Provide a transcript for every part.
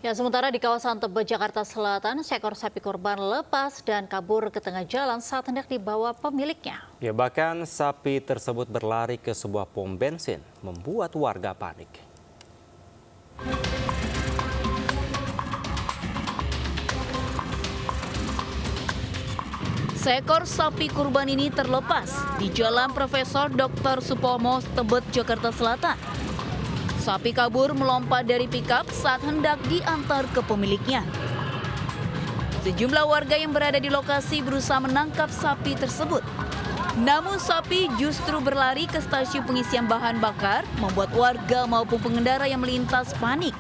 Ya, sementara di kawasan Tebet, Jakarta Selatan, seekor sapi korban lepas dan kabur ke tengah jalan saat hendak dibawa pemiliknya. Ya, bahkan sapi tersebut berlari ke sebuah pom bensin, membuat warga panik. Seekor sapi kurban ini terlepas di Jalan Profesor Dr. Supomo, Tebet, Jakarta Selatan. Sapi kabur melompat dari pikap saat hendak diantar ke pemiliknya. Sejumlah warga yang berada di lokasi berusaha menangkap sapi tersebut. Namun sapi justru berlari ke stasiun pengisian bahan bakar, membuat warga maupun pengendara yang melintas panik.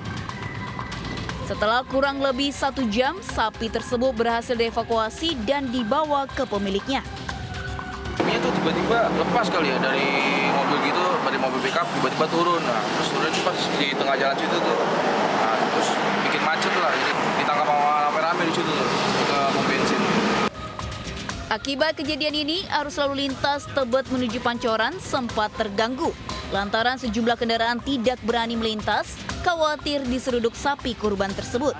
Setelah kurang lebih 1 jam, sapi tersebut berhasil dievakuasi dan dibawa ke pemiliknya. Ini tuh tiba-tiba lepas kali ya dari mobil gitu, dari mobil pickup tiba-tiba turun. Nah, terus turun pas di tengah jalan situ tuh. Nah, terus bikin macet lah. Jadi ditangkap sama rame-rame di situ tuh, ke pom bensin. Akibat kejadian ini, arus lalu lintas Tebet menuju Pancoran sempat terganggu. Lantaran sejumlah kendaraan tidak berani melintas, khawatir diseruduk sapi kurban tersebut.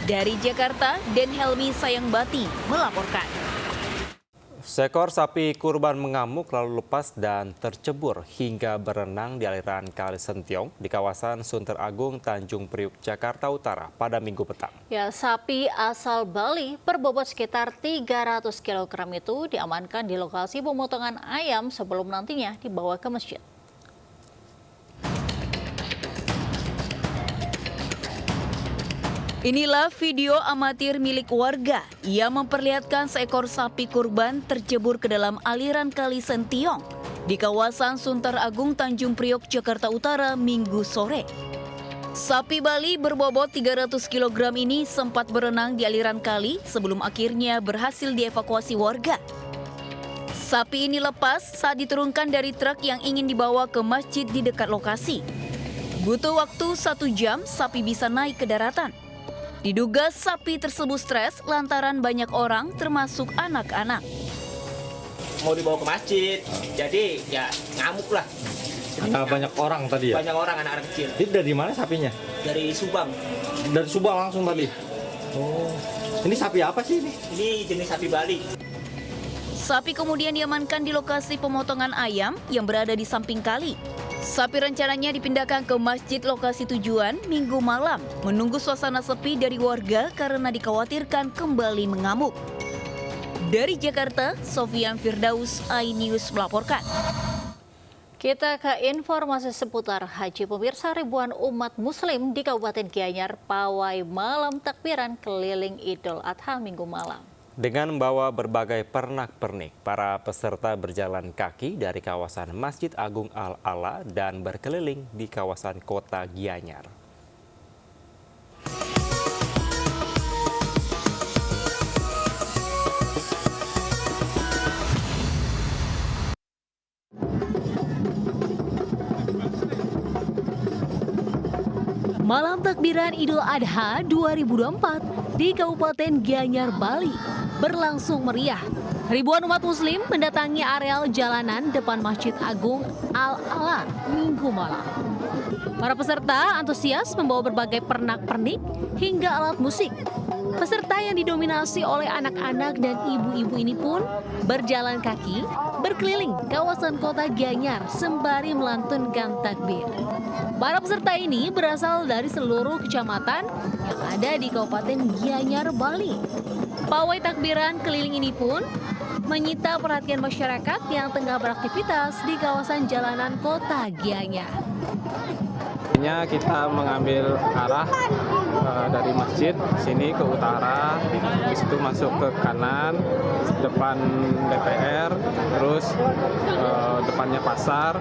Dari Jakarta, Den Helmi Sayangbati melaporkan. Seekor sapi kurban mengamuk lalu lepas dan tercebur hingga berenang di aliran Kali Sentiong di kawasan Sunter Agung, Tanjung Priuk, Jakarta Utara pada Minggu petang. Ya, sapi asal Bali berbobot sekitar 300 kg itu diamankan di lokasi pemotongan ayam sebelum nantinya dibawa ke masjid. Inilah video amatir milik warga. Ia memperlihatkan seekor sapi kurban tercebur ke dalam aliran Kali Sentiong di kawasan Sunter Agung, Tanjung Priok, Jakarta Utara, Minggu sore. Sapi Bali berbobot 300 kg ini sempat berenang di aliran kali sebelum akhirnya berhasil dievakuasi warga. Sapi ini lepas saat diturunkan dari truk yang ingin dibawa ke masjid di dekat lokasi. Butuh waktu 1 jam sapi bisa naik ke daratan. Diduga sapi tersebut stres lantaran banyak orang termasuk anak-anak. Mau dibawa ke masjid, jadi ya ngamuk lah. Banyak orang tadi ya? Banyak orang, anak-anak kecil. Itu dari mana sapinya? Dari Subang. Dari Subang langsung tadi? Oh, ini sapi apa sih ini? Ini jenis sapi Bali. Sapi kemudian diamankan di lokasi pemotongan ayam yang berada di samping kali. Sapi rencananya dipindahkan ke masjid lokasi tujuan Minggu malam, menunggu suasana sepi dari warga karena dikhawatirkan kembali mengamuk. Dari Jakarta, Sofian Firdaus, iNews melaporkan. Kita ke informasi seputar haji. Pemirsa, ribuan umat muslim di Kabupaten Gianyar pawai malam takbiran keliling Idul Adha Minggu malam. Dengan membawa berbagai pernak-pernik, para peserta berjalan kaki dari kawasan Masjid Agung Al-Ala dan berkeliling di kawasan kota Gianyar. Malam takbiran Idul Adha 2024 di Kabupaten Gianyar, Bali berlangsung meriah. Ribuan umat muslim mendatangi areal jalanan depan Masjid Agung Al-Ala Minggu malam. Para peserta antusias membawa berbagai pernak-pernik hingga alat musik. Peserta yang didominasi oleh anak-anak dan ibu-ibu ini pun berjalan kaki berkeliling kawasan kota Gianyar sembari melantunkan takbir. Para peserta ini berasal dari seluruh kecamatan yang ada di Kabupaten Gianyar, Bali. Pawai takbiran keliling ini pun menyita perhatian masyarakat yang tengah beraktivitas di kawasan jalanan kota Gianyar. Kita mengambil arah dari masjid sini ke utara, di situ masuk ke kanan, depan DPR, terus depannya pasar,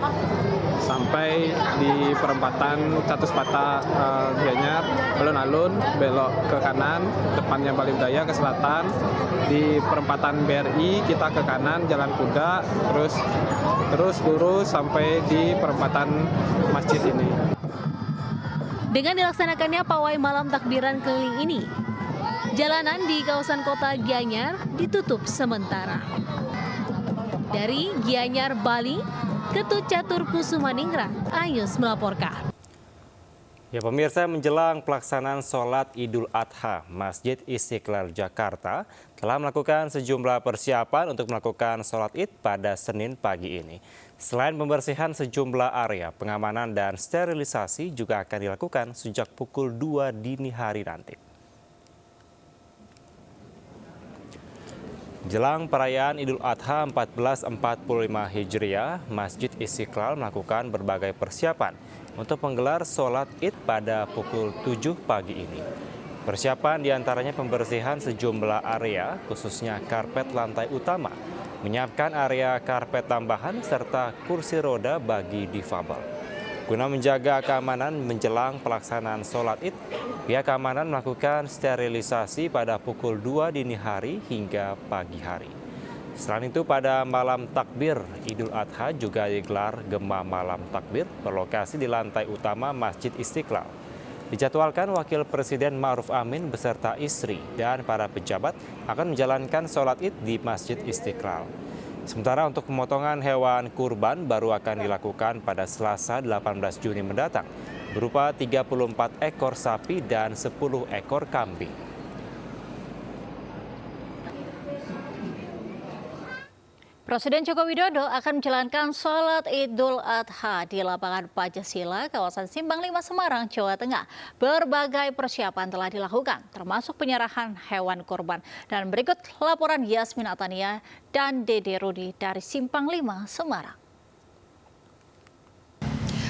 sampai di perempatan Catuspata Gianyar, alun-alun, belok ke kanan, depannya Bali Budaya ke selatan, di perempatan BRI kita ke kanan, Jalan Kuda, terus lurus sampai di perempatan masjid ini. Dengan dilaksanakannya pawai malam takbiran keliling ini, jalanan di kawasan kota Gianyar ditutup sementara. Dari Gianyar, Bali, Ketut Catur Kusumaningrat, iNews melaporkan. Ya pemirsa, menjelang pelaksanaan sholat Idul Adha, Masjid Istiqlal Jakarta telah melakukan sejumlah persiapan untuk melakukan sholat Id pada Senin pagi ini. Selain pembersihan sejumlah area, pengamanan dan sterilisasi juga akan dilakukan sejak pukul 2 dini hari nanti. Jelang perayaan Idul Adha 1445 Hijriah, Masjid Istiqlal melakukan berbagai persiapan untuk menggelar sholat Id pada pukul 7 pagi ini. Persiapan diantaranya pembersihan sejumlah area, khususnya karpet lantai utama, menyiapkan area karpet tambahan serta kursi roda bagi difabel. Guna menjaga keamanan menjelang pelaksanaan sholat Id, pihak keamanan melakukan sterilisasi pada pukul 2 dini hari hingga pagi hari. Selain itu, pada malam takbir Idul Adha juga digelar gema malam takbir berlokasi di lantai utama Masjid Istiqlal. Dijadwalkan Wakil Presiden Ma'ruf Amin beserta istri dan para pejabat akan menjalankan sholat Id di Masjid Istiqlal. Sementara untuk pemotongan hewan kurban baru akan dilakukan pada Selasa 18 Juni mendatang, berupa 34 ekor sapi dan 10 ekor kambing. Presiden Joko Widodo akan menjalankan sholat Idul Adha di lapangan Pancasila, kawasan Simpang 5 Semarang, Jawa Tengah. Berbagai persiapan telah dilakukan, termasuk penyerahan hewan kurban. Dan berikut laporan Yasmin Atania dan Dede Rudi dari Simpang 5 Semarang.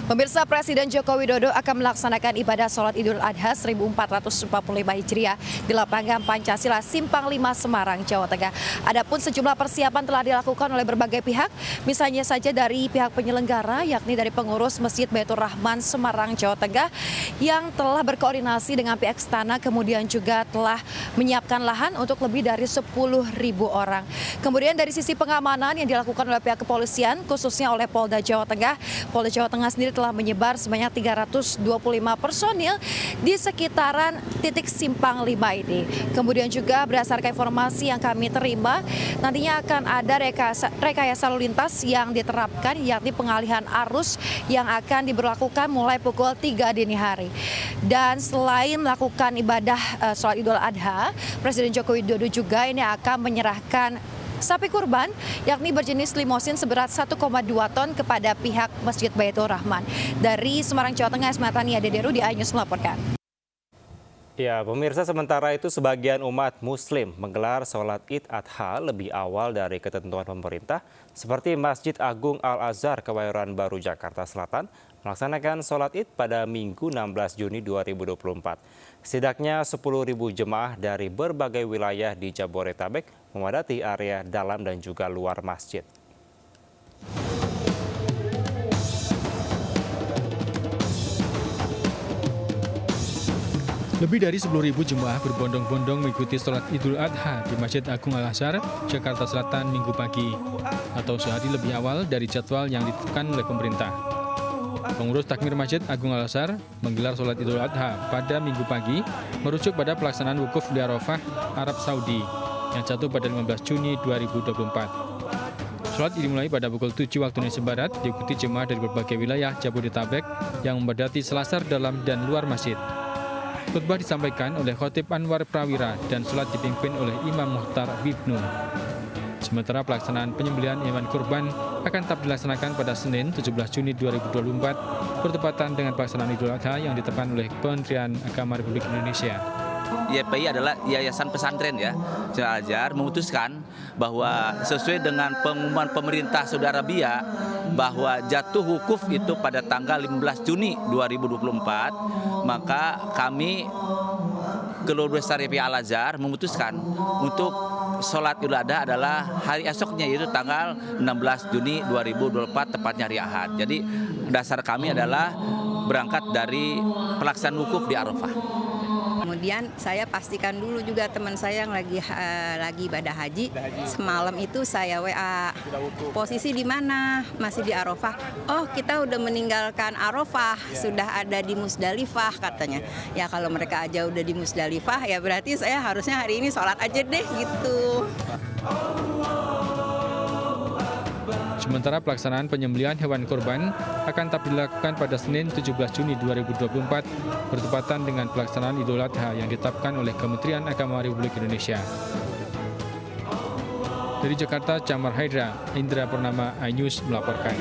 Pemirsa, Presiden Joko Widodo akan melaksanakan ibadah sholat Idul Adha 1445 Hijriah di lapangan Pancasila Simpang 5 Semarang, Jawa Tengah. Adapun sejumlah persiapan telah dilakukan oleh berbagai pihak, misalnya saja dari pihak penyelenggara, yakni dari pengurus Masjid Baitur Rahman Semarang, Jawa Tengah, yang telah berkoordinasi dengan pihak istana, kemudian juga telah menyiapkan lahan untuk lebih dari 10.000 orang. Kemudian dari sisi pengamanan yang dilakukan oleh pihak kepolisian, khususnya oleh Polda Jawa Tengah sendiri telah menyebar sebanyak 325 personil di sekitaran titik Simpang 5 ini. Kemudian juga berdasarkan informasi yang kami terima, nantinya akan ada rekayasa lalu lintas yang diterapkan, yakni pengalihan arus yang akan diberlakukan mulai pukul 3 dini hari. Dan selain melakukan ibadah sholat Idul Adha, Presiden Joko Widodo juga ini akan menyerahkan sapi kurban, yakni berjenis limosin seberat 1,2 ton kepada pihak Masjid Baitur Rahman. Dari Semarang, Jawa Tengah, Yasmin Atania, Dede Rudi, iNews melaporkan. Ya, pemirsa, sementara itu sebagian umat Muslim menggelar sholat Id Adha lebih awal dari ketentuan pemerintah, seperti Masjid Agung Al-Azhar Kebayoran Baru, Jakarta Selatan, melaksanakan sholat Id pada Minggu 16 Juni 2024. Setidaknya 10.000 jemaah dari berbagai wilayah di Jabodetabek memadati area dalam dan juga luar masjid. Lebih dari 10.000 jemaah berbondong-bondong mengikuti sholat Idul Adha di Masjid Agung Al-Azhar, Jakarta Selatan Minggu pagi, atau sehari lebih awal dari jadwal yang ditetapkan oleh pemerintah. Pengurus Takmir Masjid Agung Al-Azhar menggelar sholat Idul Adha pada Minggu pagi merujuk pada pelaksanaan wukuf di Arafah, Arab Saudi yang jatuh pada 15 Juni 2024. Sholat dimulai pada pukul 7 waktu Indonesia Barat, diikuti jemaah dari berbagai wilayah Jabodetabek yang memadati selasar dalam dan luar masjid. Khutbah disampaikan oleh Khotib Anwar Prawira dan sholat dipimpin oleh Imam Muhtar Wibnu. Sementara pelaksanaan penyembelihan hewan kurban akan tetap dilaksanakan pada Senin 17 Juni 2024 bertepatan dengan pelaksanaan Idul Adha yang ditetapkan oleh Kementerian Agama Republik Indonesia. YPI adalah Yayasan Pesantren ya, Al-Azhar memutuskan bahwa sesuai dengan pengumuman pemerintah Saudi Arabia bahwa jatuh wukuf itu pada tanggal 15 Juni 2024, maka kami Keluarga Besar YPI Al-Azhar memutuskan untuk sholat Idul Adha adalah hari esoknya, yaitu tanggal 16 Juni 2024, tepatnya hari Ahad. Jadi dasar kami adalah berangkat dari pelaksanaan wukuf di Arafah. Kemudian saya pastikan dulu juga teman saya yang lagi ibadah haji, semalam itu saya WA, posisi di mana? Masih di Arafah. Oh, kita udah meninggalkan Arafah, sudah ada di Musdalifah katanya. Ya kalau mereka aja udah di Musdalifah, ya berarti saya harusnya hari ini sholat aja deh gitu. Sementara pelaksanaan penyembelihan hewan kurban akan tetap dilakukan pada Senin 17 Juni 2024 bertepatan dengan pelaksanaan Idul Adha yang ditetapkan oleh Kementerian Agama Republik Indonesia. Dari Jakarta, Camar Haidra, Indra Purnama, iNews melaporkan.